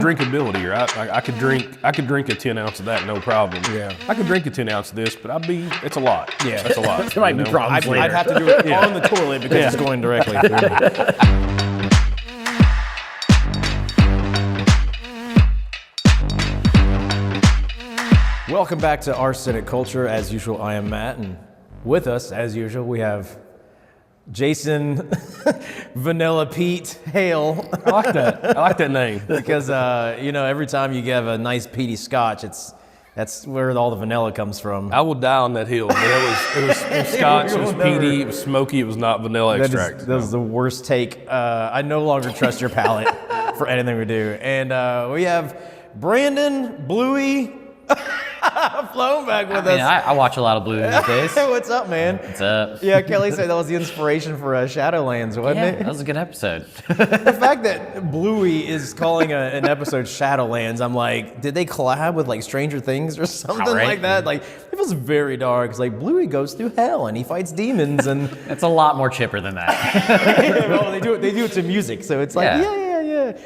Drinkability, right? I could drink a 10 ounce of that, no problem. Yeah. I could drink a 10 ounce of this, but it's a lot. Yeah. That's a lot. There might be problems later. I'd have to do it on the toilet because it's going directly through me. Welcome back to Arsenic Culture. As usual, I am Matt, and with us, as usual, we have Jason Vanilla Pete Hale. I like that name. Because, every time you have a nice peaty scotch, that's where all the vanilla comes from. I will die on that hill. But it was scotch, it was peaty, it was smoky, it was not vanilla extract. That was the worst take. I no longer trust your palate for anything we do. And we have Brandon Bluey flown back with us. I watch a lot of Blue these days. What's up, man? What's up? Yeah, Kelly said that was the inspiration for Shadowlands, wasn't Yeah, it? that was a good episode. The fact that Bluey is calling an episode Shadowlands, I'm like, did they collab with like Stranger Things or something like that? Like, it was very dark. It's like Bluey goes through hell and he fights demons, and It's a lot more chipper than that. well, they do it to music, so it's like, yeah.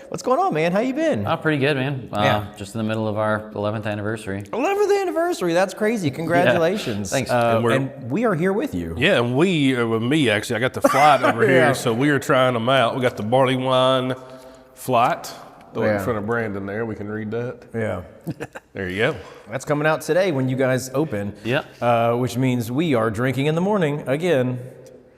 What's going on, man? How you been? Oh, pretty good, man. Just in the middle of our 11th anniversary. 11th anniversary. That's crazy. Congratulations. Yeah. Thanks. And we are here with you. Yeah, and with me, actually, I got the flight over here, Yeah. so we are trying them out. We got the barley wine flight. Throw it in Yeah. front of Brandon there. We can read that. Yeah. There you go. That's coming out today when you guys open. Yeah. Which means we are drinking in the morning again.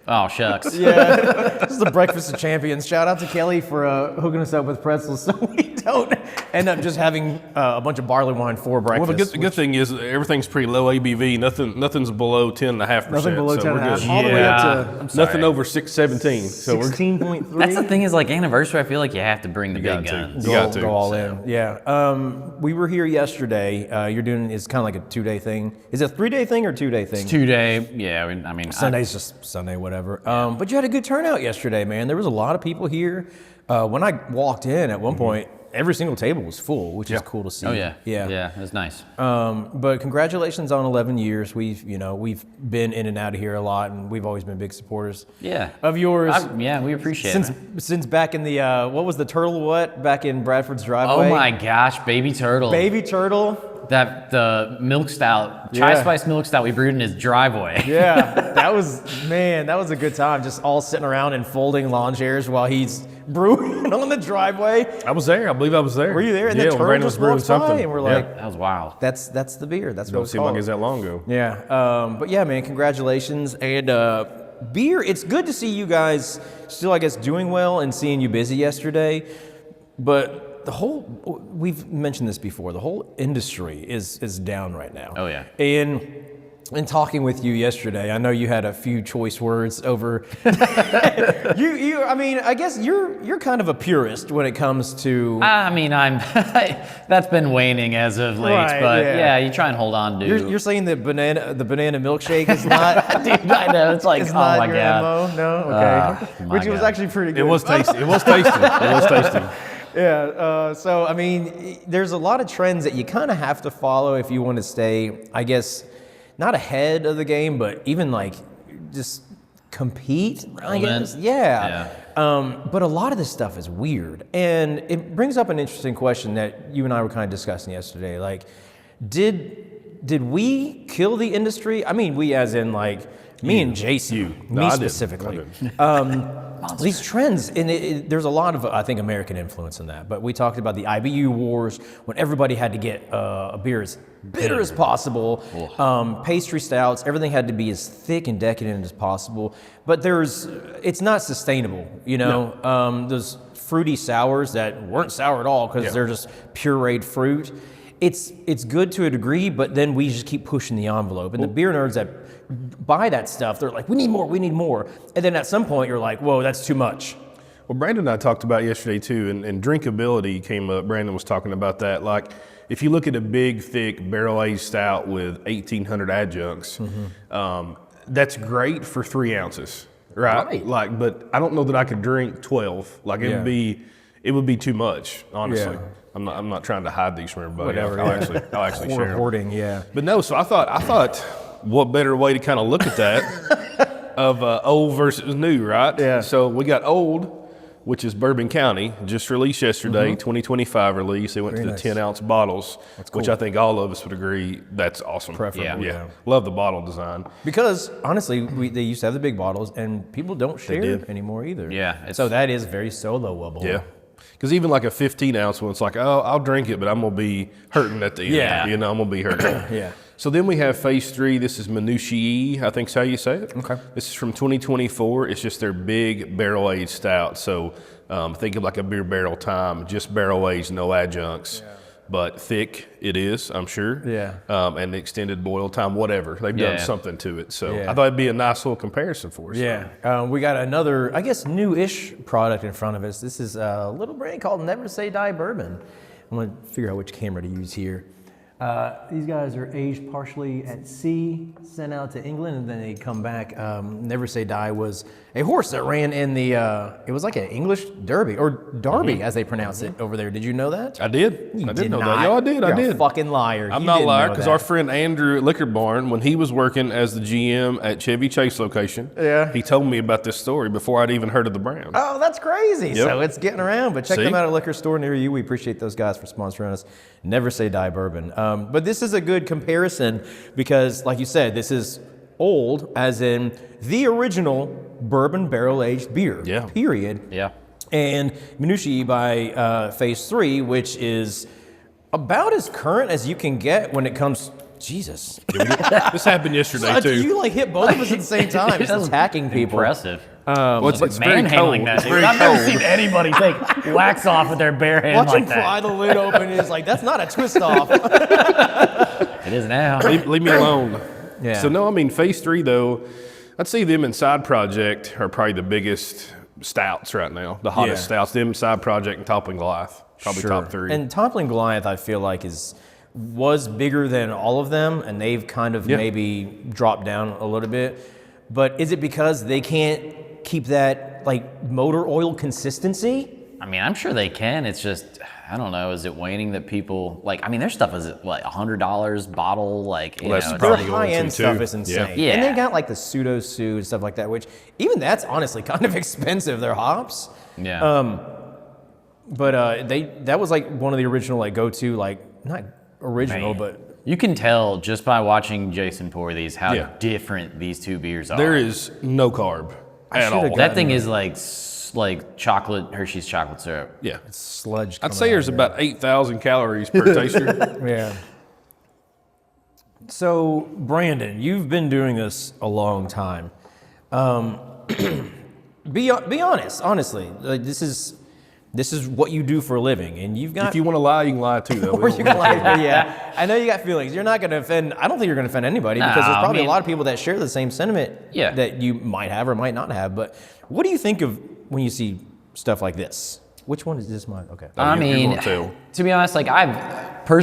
Oh, shucks. Yeah. This is the Breakfast of Champions. Shout out to Kelly for hooking us up with pretzels so we don't end up just having a bunch of barley wine for breakfast. Well, the good thing is everything's pretty low ABV. Nothing's below 10.5%. Nothing below so 10.5. All the way up to Nothing over 6.17. So we're 16.3. That's the thing is, like, anniversary, I feel like you have to bring the got big to. guns. You got to. Go all in. Yeah. We were here yesterday. You're doing it's kind of like a 2-day thing. Is it a 3-day thing or 2-day thing? It's 2-day. Yeah, I mean, Sunday's just Sunday, whatever. But you had a good turnout yesterday, man. There was a lot of people here. When I walked in at one point, every single table was full, which is cool to see. Oh, yeah. Yeah. Yeah, it was nice. But congratulations on 11 years. We've been in and out of here a lot, and we've always been big supporters. Yeah. Of yours. We appreciate it. Since back in the what was the turtle? Back in Bradford's driveway? Oh my gosh, baby turtle. Baby turtle. The milk stout, chai spice milk stout we brewed in his driveway. Yeah, that was a good time. Just all sitting around and folding lawn chairs while he's brewing on the driveway. I was there. I believe I was there. Were you there? And yeah, the when turtle Brandon was just brewing walks by, something. and we're like, That was wild. that's the beer. That's what Don't it's seem called. like it's that long ago. Yeah, but yeah, man, congratulations. And beer, it's good to see you guys still, I guess, doing well and seeing you busy yesterday. But we've mentioned this before, the whole industry is down right now. Oh, yeah. And in talking with you yesterday, I know you had a few choice words over. I guess you're kind of a purist when it comes to. I'm. That's been waning as of late, Right, but yeah. you try and hold on to. You're saying that the banana milkshake is not. Dude, I know it's like, It's oh not my your god. MO? No, okay. my Which was God. actually pretty good. It was tasty. It was tasty. It was tasty. Yeah, so I mean, there's a lot of trends that you kind of have to follow if you want to stay, I guess, not ahead of the game, but even like just compete, I guess. Relevant. Yeah. But a lot of this stuff is weird. And it brings up an interesting question that you and I were kind of discussing yesterday. Like, did we kill the industry? I mean, we as in like me and Jason, No, me I didn't. specifically. I didn't. These trends, and there's a lot of, I think, American influence in that. But we talked about the IBU wars when everybody had to get a beer as bitter as possible. Pastry stouts, everything had to be as thick and decadent as possible. But it's not sustainable, No. Those fruity sours that weren't sour at all because they're just pureed fruit. It's good to a degree, but then we just keep pushing the envelope. And the beer nerds that buy that stuff, they're like, we need more. And then at some point you're like, whoa, that's too much. Well, Brandon and I talked about yesterday too, and drinkability came up. Brandon was talking about that. Like, if you look at a big, thick, barrel-aged stout with 1,800 adjuncts, that's great for 3 ounces, right? Like, but I don't know that I could drink 12. Like, it would be too much, honestly. Yeah. I'm not trying to hide these from everybody. Whatever, I'll actually share them. Hoarding, yeah. But no, so I thought, what better way to kind of look at that of old versus new, right? Yeah. So we got old which is Bourbon County, just released yesterday, 2025 release. They went to the nice. 10-ounce bottles, which I think all of us would agree that's awesome. Preferable, Yeah. Love the bottle design. Because honestly, they used to have the big bottles, and people don't share did. anymore either. Yeah, So that is very soloable. Yeah. Because even like a 15-ounce one, it's like, oh, I'll drink it, but I'm going to be hurting at the end. Yeah. You know, I'm going to be hurting. Yeah. So then we have phase 3. This is Minutiae, I think's how you say it. Okay. This is from 2024. It's just their big barrel-aged stout. So think of like a beer barrel time, just barrel-aged, no adjuncts. Yeah. But thick it is, I'm sure. Yeah. And extended boil time, whatever. They've done something to it. So Yeah. I thought it'd be a nice little comparison for us. Yeah. We got another, I guess, new-ish product in front of us. This is a little brand called Never Say Die Bourbon. I'm going to figure out which camera to use here. These guys are aged partially at sea, sent out to England, and then they come back. Never Say Die was a horse that ran in the, it was like an English derby, or derby as they pronounce it over there. Did you know that? I did. You I did did know not. that. Yeah, I did. You're I did. a fucking liar. I'm You not didn't lying know because that. our friend Andrew at Liquor Barn, when he was working as the GM at Chevy Chase location, he told me about this story before I'd even heard of the brand. Oh, that's crazy. Yep. So it's getting around, but check See? them out at a liquor store near you. We appreciate those guys for sponsoring us. Never Say Die Bourbon. But this is a good comparison because, like you said, this is old, as in the original bourbon barrel-aged beer, period. Yeah. And Minutiae by Phase 3, which is about as current as you can get when it comes... Jesus. This happened yesterday, too. You like hit both of us at the same time, just attacking people. Impressive. Well, it's very Manhandling cold. that It's dude. very I've never cold. seen anybody take wax off with their bare hand Watch like him pry that. the lid open, and it's like, that's not a twist off. It is now. Leave me alone. Yeah. So, no, I mean, phase 3, though, I'd say them and Side Project are probably the biggest stouts right now, the hottest stouts. Them, Side Project, and Toppling Goliath, probably top 3. And Toppling Goliath, I feel like, was bigger than all of them, and they've kind of maybe dropped down a little bit. But is it because they can't keep that like motor oil consistency? I mean, I'm sure they can. It's just, I don't know. Is it waning that people like? I mean, their stuff is like $100 bottle. Like, you know, that's it's probably Their going high-end to, stuff too. is insane. Yeah. And they got like the pseudo sue and stuff like that, which even that's honestly kind of expensive. Their hops. Yeah. But that was like one of the original like go-to, like not original, Man. but You can tell just by watching Jason pour these how Yeah. different these two beers are. There is no carb at all. should've That thing is like chocolate, Hershey's chocolate syrup. Yeah. sludge. I'd coming say out there's of there. about 8,000 calories per taster. Yeah. So, Brandon, you've been doing this a long time. Be honest, honestly. Like, this is what you do for a living, and you've got. If you want to lie, you can lie too, though. Or you got like, yeah, I know you got feelings. You're not going to offend. I don't think you're going to offend anybody because there's No, I probably mean- a lot of people that share the same sentiment that you might have or might not have. But what do you think of when you see stuff like this? Which one is this mine? Okay. I you're mean, gonna tell. to be honest, like I've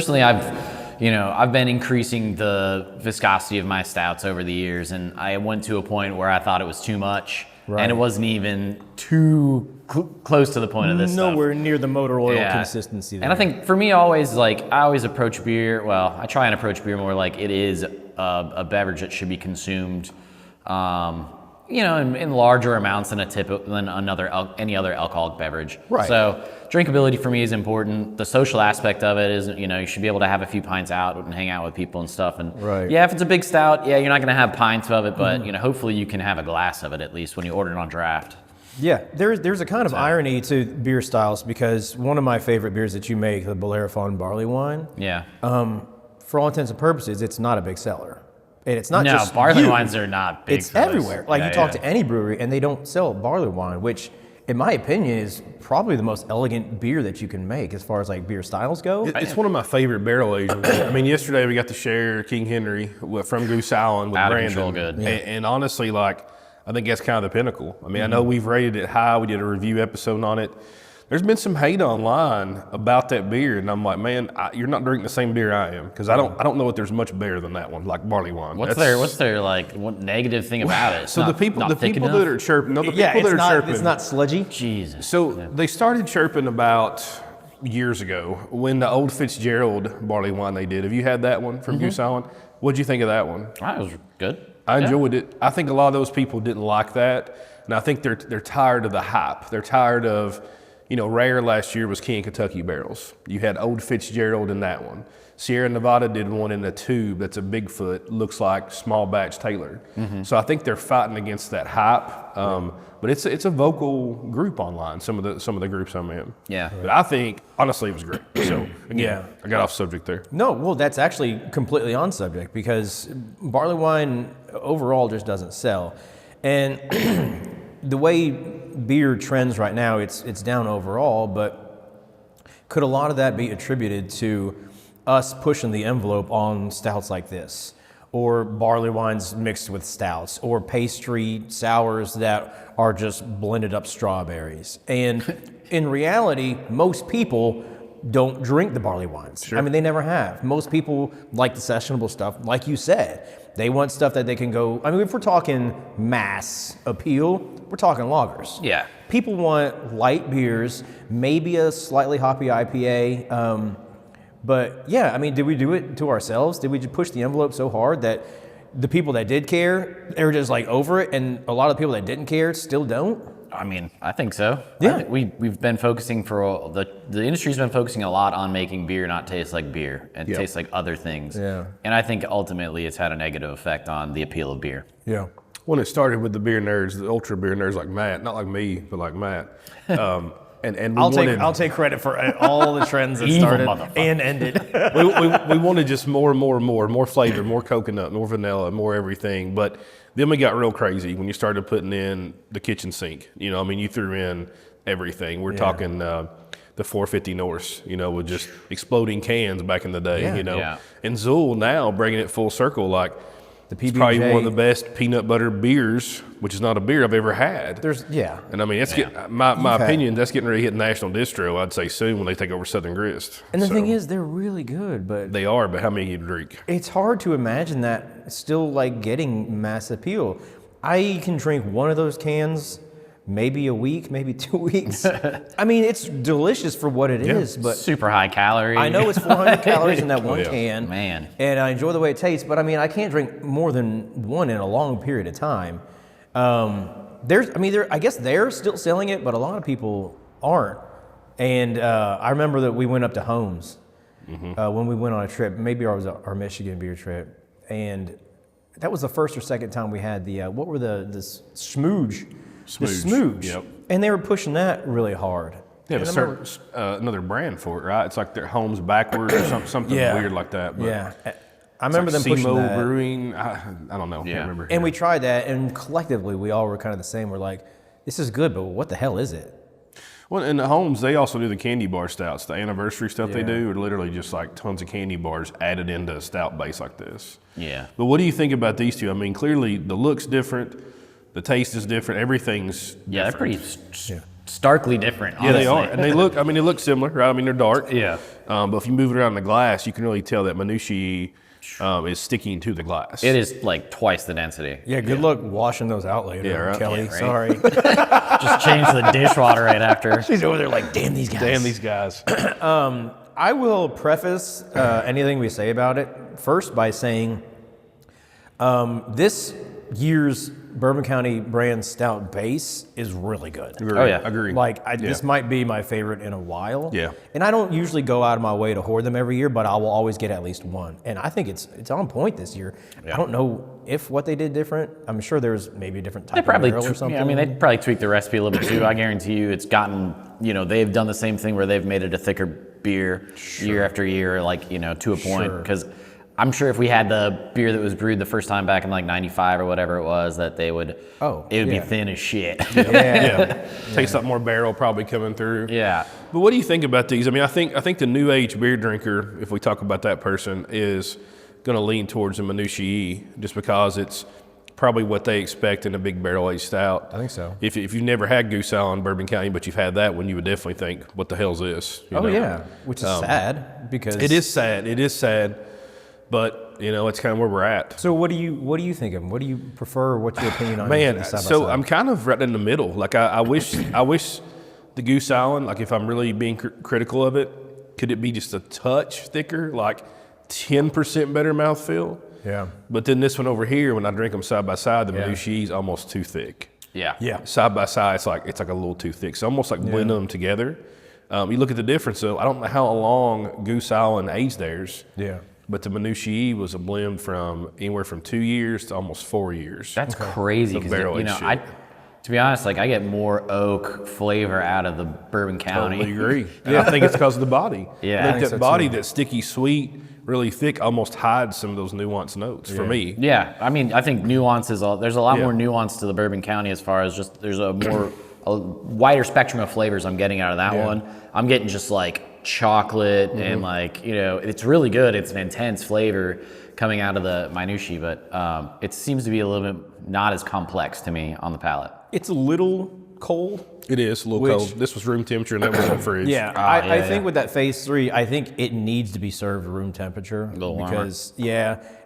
been increasing the viscosity of my stouts over the years, and I went to a point where I thought it was too much, and it wasn't even too close to the point of this stuff. Nowhere near the motor oil consistency there. And I think for me, I always approach beer. Well, I try and approach beer more like it is a beverage that should be consumed, in larger amounts than any other alcoholic beverage. Right. So drinkability for me is important. The social aspect of it is, you should be able to have a few pints out and hang out with people and stuff. And yeah, if it's a big stout, you're not going to have pints of it, but hopefully you can have a glass of it at least when you order it on draft. Yeah, there's a kind of irony to beer styles because one of my favorite beers that you make, the Bellerophon barley wine, Yeah. for all intents and purposes, it's not a big seller. And it's not No, just barley you. wines are not big. It's for us. everywhere. Like Yeah, you talk yeah. to any brewery and they don't sell barley wine, which in my opinion is probably the most elegant beer that you can make as far as like beer styles go. It's one of my favorite barrel aged ones. I mean, yesterday we got to share King Henry from Goose Island with Out of Brandon. control good. And honestly, like, I think that's kind of the pinnacle. I mean, I know we've rated it high. We did a review episode on it. There's been some hate online about that beer, and I'm like, man, you're not drinking the same beer I am because I don't know if there's much better than that one, like barley wine. What's their like what negative thing about it? It's So not- the people not thick that enough? are chirping, it's that are not, chirping. it's not sludgy. Jesus. So they started chirping about years ago when the old Fitzgerald barley wine they did. Have you had that one from Goose Island? What'd you think of that one? That was good. I enjoyed it. I think a lot of those people didn't like that. And I think they're tired of the hype. They're tired of, Rare last year was King Kentucky barrels. You had Old Fitzgerald in that one. Sierra Nevada did one in a tube that's a Bigfoot, looks like small batch tailored. So I think they're fighting against that hype. But it's a vocal group online. Some of the groups I'm in. Yeah. But I think honestly it was great. So again, I got off subject there. No, well, that's actually completely on subject because barley wine overall just doesn't sell, and the way beer trends right now, it's down overall. But could a lot of that be attributed to us pushing the envelope on stouts like this, or barley wines mixed with stouts, or pastry sours that are just blended up strawberries? And in reality, most people don't drink the barley wines. Sure. I mean, they never have. Most people like the sessionable stuff, like you said. They want stuff that they can go, I mean, if we're talking mass appeal, we're talking lagers. Yeah. People want light beers, maybe a slightly hoppy IPA. But yeah, I mean, did we do it to ourselves? Did we just push the envelope so hard that the people that did care, they were just like over it, and a lot of the people that didn't care still don't? I mean, I think so. Yeah. I think we've been focusing the industry's been focusing a lot on making beer not taste like beer and taste like other things. Yeah. And I think ultimately it's had a negative effect on the appeal of beer. Yeah. When it started with the beer nerds, the ultra beer nerds like Matt, not like me, but like Matt. And I'll take credit for all the trends that Evil started motherfucker. and ended. we wanted just more and more and more flavor, more coconut, more vanilla, more everything. But then we got real crazy when you started putting in the kitchen sink. You threw in everything. We're talking the 450 Norse, with just exploding cans back in the day, Yeah. And Zool now bringing it full circle, like The it's probably PB&J. one of the best peanut butter beers, which is not a beer I've ever had. And I mean, that's my opinion. That's getting ready to hit national distro. I'd say soon when they take over Southern Grist. And the thing is, they're really good, but They are, but how many you drink? it's hard to imagine that still like getting mass appeal. I can drink one of those cans maybe a week, maybe 2 weeks. I mean, it's delicious for what it is, but Super high calorie. I know it's 400 calories in that one yeah. can. Man. And I enjoy the way it tastes, but I mean, I can't drink more than one in a long period of time. I guess they're still selling it, but a lot of people aren't. And I remember that we went up to Holmes when we went on a trip. Maybe it was our Michigan beer trip, and that was the first or second time we had the what were the smooge. The smooge. Yep. And they were pushing that really hard. They have And I remember- another brand for it, right? It's like their Homes backwards or something Yeah. weird like that. But Yeah. I remember them it's pushing Simo that. Brewing. I don't know. I Yeah. can't remember. And we tried that, and collectively, we all were kind of the same. We're like, this is good, but what the hell is it? Well, in the Homes, they also do the candy bar stouts. The anniversary stuff they Yeah. do are literally just like tons of candy bars added into a stout base like this. Yeah. But what do you think about these two? I mean, clearly the look's different, the taste is different, everything's Yeah, they're different. pretty starkly different. Yeah, they honestly. are, and they look similar, right? I mean, they're dark. Yeah. But if you move it around the glass, you can really tell that Minutiae is sticking to the glass. It is like twice the density. Yeah, good luck washing those out later, Yeah, right. Kelly. Yeah, right. Sorry. Just change the dishwater right after. She's over there like, damn these guys. Damn these guys. I will preface anything we say about it first by saying this year's Bourbon County Brand Stout base is really good. Oh, yeah. Agree. This might be my favorite in a while. Yeah. And I don't usually go out of my way to hoard them every year, but I will always get at least one. And I think it's on point this year. I don't know if what they did different. I'm sure there's maybe a different type They probably, of barrel or something. I mean, they probably tweaked the recipe a little bit too. I guarantee you, it's gotten, they've done the same thing where they've made it a thicker beer year after year, like, to a point. Sure. Because I'm sure if we had the beer that was brewed the first time back in like '95 or whatever it was, that they would, it would be thin as shit. Yeah. Tastes like more barrel probably coming through. Yeah. But what do you think about these? I mean, I think the new age beer drinker, if we talk about that person, is going to lean towards the Minutiae just because it's probably what they expect in a big barrel aged stout. I think so. If you've never had Goose Island Bourbon County, but you've had that one, you would definitely think, what the hell's this? You know? Yeah, which is sad because It is sad. But it's kind of where we're at. So what do you think of them? What do you prefer? What's your opinion on Man, these side by so side? I'm kind of right in the middle. Like I wish the Goose Island, like if I'm really being critical of it, could it be just a touch thicker, like 10% better mouthfeel? Yeah. But then this one over here, when I drink them side by side, the Minutiae is almost too thick. Yeah. Side by side, it's like a little too thick. So almost like blending them together. You look at the difference. So I don't know how long Goose Island aged theirs. Yeah. But the Minutiae was a blend from anywhere from 2 years to almost 4 years. That's crazy. The barrel You know, aged shit. to be honest, like I get more oak flavor out of the Bourbon County. Totally agree. And I think it's because of the body. Yeah. I I think think that so, body, too. that sticky, sweet, really thick, almost hides some of those nuanced notes for me. Yeah, I mean, I think there's a lot more nuance to the Bourbon County as far as just there's a wider spectrum of flavors I'm getting out of that one. I'm getting just like chocolate and like, you know, it's really good. It's an intense flavor coming out of the Minutiae, but it seems to be a little bit not as complex to me on the palate. It's a little cold. It is a little cold. This was room temperature and that was in the fridge. I think with that phase 3, I think it needs to be served room temperature little warmer. because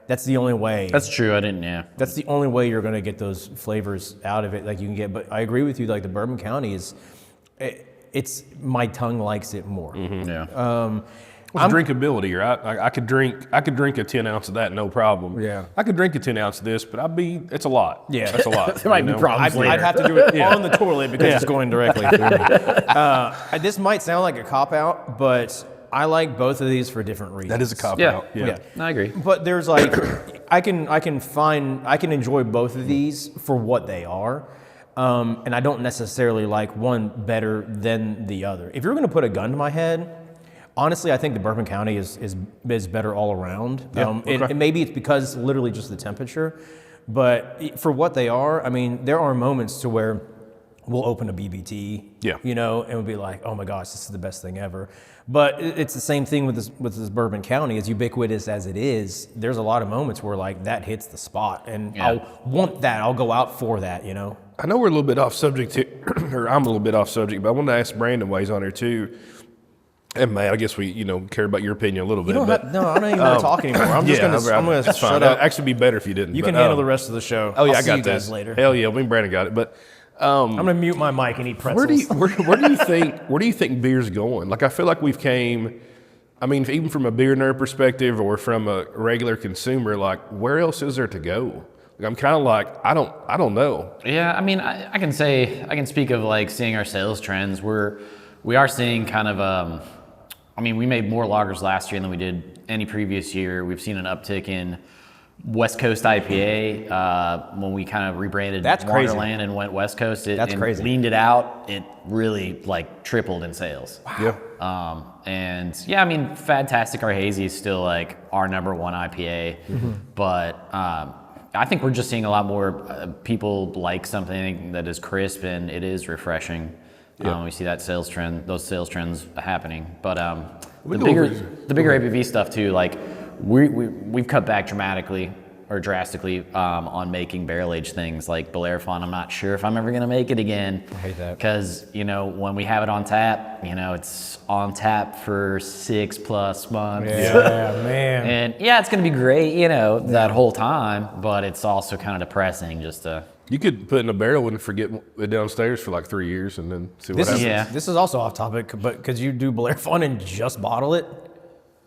that's the only way. That's true. I didn't. Yeah. That's the only way you're going to get those flavors out of it, like you can get. But I agree with you. Like the Bourbon County it's my tongue likes it more. Yeah. It's drinkability, right? I could drink a 10 ounce of that, no problem. Yeah. I could drink a 10 ounce of this, but it's a lot. Yeah. That's a lot. There might be problems later. I'd have to do it on the toilet because it's going directly through me. This might sound like a cop out, but I like both of these for different reasons. That is a cop Yeah. out. Yeah. I agree. But there's like, I can enjoy both of these for what they are. And I don't necessarily like one better than the other. If you're going to put a gun to my head, honestly, I think the Bourbon County is better all around. And maybe it's because literally just the temperature. But for what they are, I mean, there are moments to where we'll open a BBT, you know, and we'll be like, oh my gosh, this is the best thing ever. But it's the same thing with this Bourbon County. As ubiquitous as it is, there's a lot of moments where like that hits the spot. And I'll want that. I'll go out for that, you know. I know we're a little bit off subject here, or I'm a little bit off subject, but I wanted to ask Brandon while he's on here too. And Matt, I guess we, care about your opinion a little bit. No, I'm not even going to talk anymore. I'm just going to shut up. It'd actually be better if you didn't. You can handle the rest of the show. Oh yeah, I'll I see got you this guys later. Hell yeah, me and Brandon got it. But I'm going to mute my mic and eat pretzels. where do you think beer's going? Like I feel like we've came. I mean, even from a beer nerd perspective or from a regular consumer, like where else is there to go? Like, I'm kind of like I don't know. Yeah, I mean, I can speak of like seeing our sales trends. We are seeing kind of. I mean, we made more lagers last year than we did any previous year. We've seen an uptick in West Coast IPA when we kind of rebranded Wonderland and went West Coast. That's crazy. Leaned it out. It really like tripled in sales. Wow. Yeah. And yeah, I mean, fantastic. Our hazy is still like our number one IPA, but I think we're just seeing a lot more people like something that is crisp and it is refreshing. We see that those sales trends happening. But the bigger ABV stuff too, like we've cut back drastically on making barrel aged things like Bellerophon. I'm not sure if I'm ever gonna make it again. I hate that. Because when we have it on tap, it's on tap for 6+ months. Yeah, man. And it's gonna be great, that whole time. But it's also kind of depressing just to. You could put in a barrel and forget it downstairs for like 3 years and then see what happens. This is also off topic, but could you do Bellerophon and just bottle it?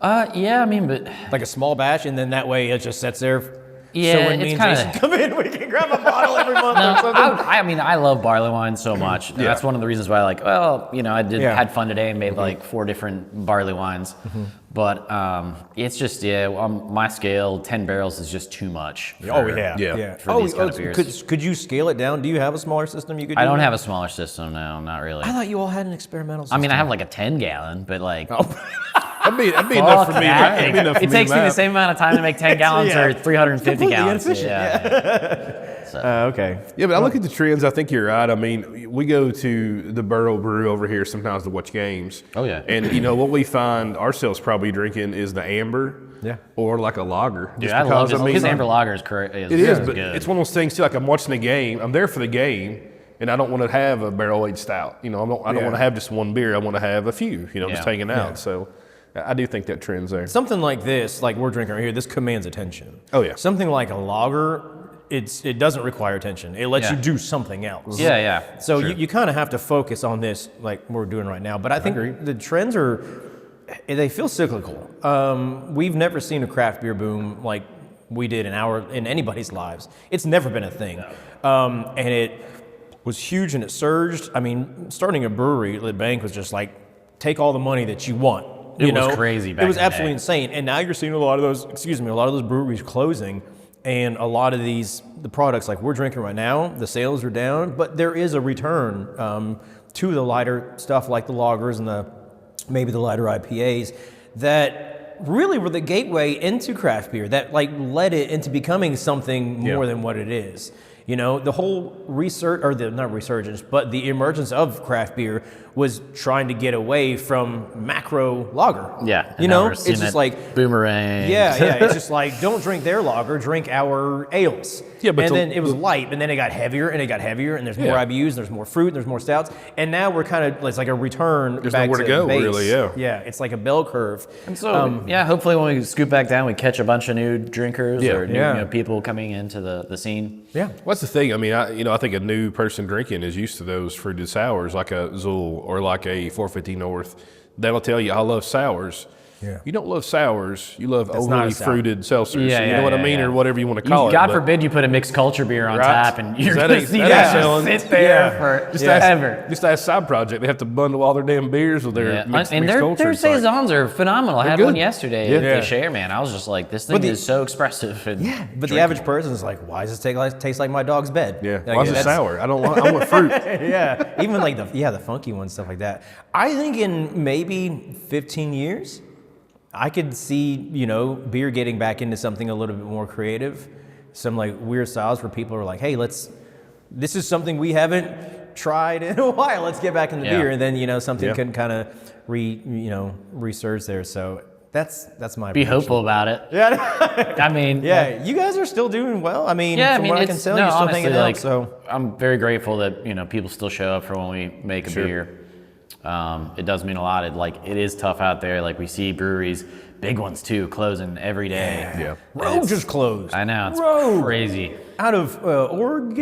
Yeah, I mean, but like a small batch, and then that way it just sits there. Yeah, so when it's me and kinda- Jason come in, we can grab a bottle every month or something. I mean, I love barley wine so much. And that's one of the reasons why, I had fun today and made like 4 different barley wines. But it's just, on my scale, 10 barrels is just too much. For these kind of beers. Could you scale it down? Do you have a smaller system you could do? I don't have a smaller system, no, not really. I thought you all had an experimental system. I mean, I have like a 10-gallon, but like... That'd be enough for me. That'd be enough for it takes me the same amount of time to make 10 gallons or 350 completely gallons. Inefficient. Okay. Yeah, but I look at the trends. I think you're right. I mean, we go to the Burrow Brew over here sometimes to watch games. Oh, yeah. And, what we find ourselves probably drinking is the amber or like a lager. Dude, I love his amber lager is correct. It is, but good. it's one of those things, too, like I'm watching the game. I'm there for the game, and I don't want to have a barrel-aged stout. I don't want to have just one beer. I want to have a few, just hanging out. Yeah. So I do think that trend's there. Something like this, like we're drinking right here, this commands attention. Oh, yeah. Something like a lager, it doesn't require attention. It lets you do something else. Yeah. So you kind of have to focus on this like we're doing right now. But I think the trends they feel cyclical. We've never seen a craft beer boom like we did in anybody's lives. It's never been a thing. And was huge and it surged. I mean, starting a brewery at the bank was just like, take all the money that you want. It was crazy back It was in the absolutely day. insane. And now you're seeing a lot of those breweries closing, and a lot of the products like we're drinking right now, the sales are down, but there is a return to the lighter stuff like the lagers and maybe the lighter IPAs that really were the gateway into craft beer, that like led it into becoming something more than what it is. You know, the whole not resurgence, but the emergence of craft beer was trying to get away from macro lager. Yeah. You know, it's just like boomerang. Yeah, it's just like, don't drink their lager, drink our ales. Yeah, but then it was light, and then it got heavier, and there's more IBUs, and there's more fruit, and there's more stouts, and now we're kind of, it's like a return There's back nowhere to to go, base. really, yeah. Yeah, it's like a bell curve. And so, hopefully when we scoot back down, we catch a bunch of new drinkers or new people coming into the scene. Yeah. What's the thing? I mean, I think a new person drinking is used to those fruited sours, like a Zool or like a 450 North. They'll tell you, I love sours. Yeah. You don't love sours. You love not overly a sour. fruited seltzers. Yeah, you know what I mean, or whatever you want to call it. God but- forbid you put a mixed culture beer on Right. tap and you're That going to ain't- see that that ain't selling. sit there for forever. Just ask Side Project. They have to bundle all their damn beers with their mixed and culture. their It's like- saisons are phenomenal. I had good. one yesterday Yeah. at the Share, man. I was just like, this thing is so expressive. And But the average person is like, why does it taste like my dog's bed? Yeah. Like, Why is it that's- sour? I want fruit. Yeah, even like the funky ones, stuff like that. I think in maybe 15 years, I could see, beer getting back into something a little bit more creative, some like weird styles where people are like, hey, this is something we haven't tried in a while. Let's get back into beer, and then something can kind of resurge there. So that's my be prediction. hopeful about it. Yeah, I mean, yeah. You guys are still doing well. I mean, Yeah, from what I can it's- tell, no, you're still honestly, hanging out. like, So I'm very grateful that people still show up for when we make a beer. It does mean a lot. It is tough out there. Like we see breweries, big ones too, closing every day. Yeah. Rogue just closed. I know, it's Rogue. crazy. Out of Oregon.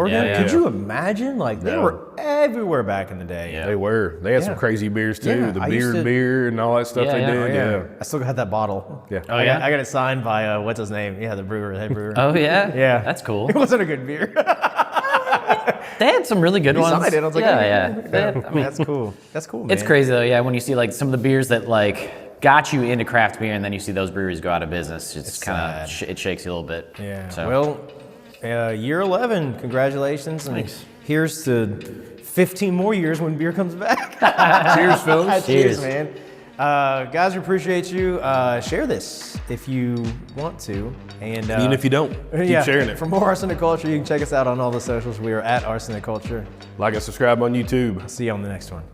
Yeah, Could yeah. you imagine? Like they No. were everywhere back in the day. Yeah. They were. They had some crazy beers too. Yeah, The I used to- beer and all that stuff Yeah, they yeah. did. Yeah. I still got that bottle. Yeah. Oh, I yeah? got it signed by what's his name? Yeah, the head brewer. Oh yeah, Yeah. that's cool. It wasn't a good beer. They had some really good ones. Signed it. I was like, yeah. okay. They had- I mean, That's cool. That's cool, man. it's crazy though. Yeah, when you see like some of the beers that like got you into craft beer, and then you see those breweries go out of business, it's kind of it shakes you a little bit. Yeah. So. Well, year 11. Congratulations. And Thanks. here's to 15 more years when beer comes back. Cheers, fellas. Cheers, Cheers. man. Guys, we appreciate you. Share this if you want to. And Even if you don't, keep sharing it. For more Arsenic Culture, you can check us out on all the socials. We are at Arsenic Culture. Like and subscribe on YouTube. See you on the next one.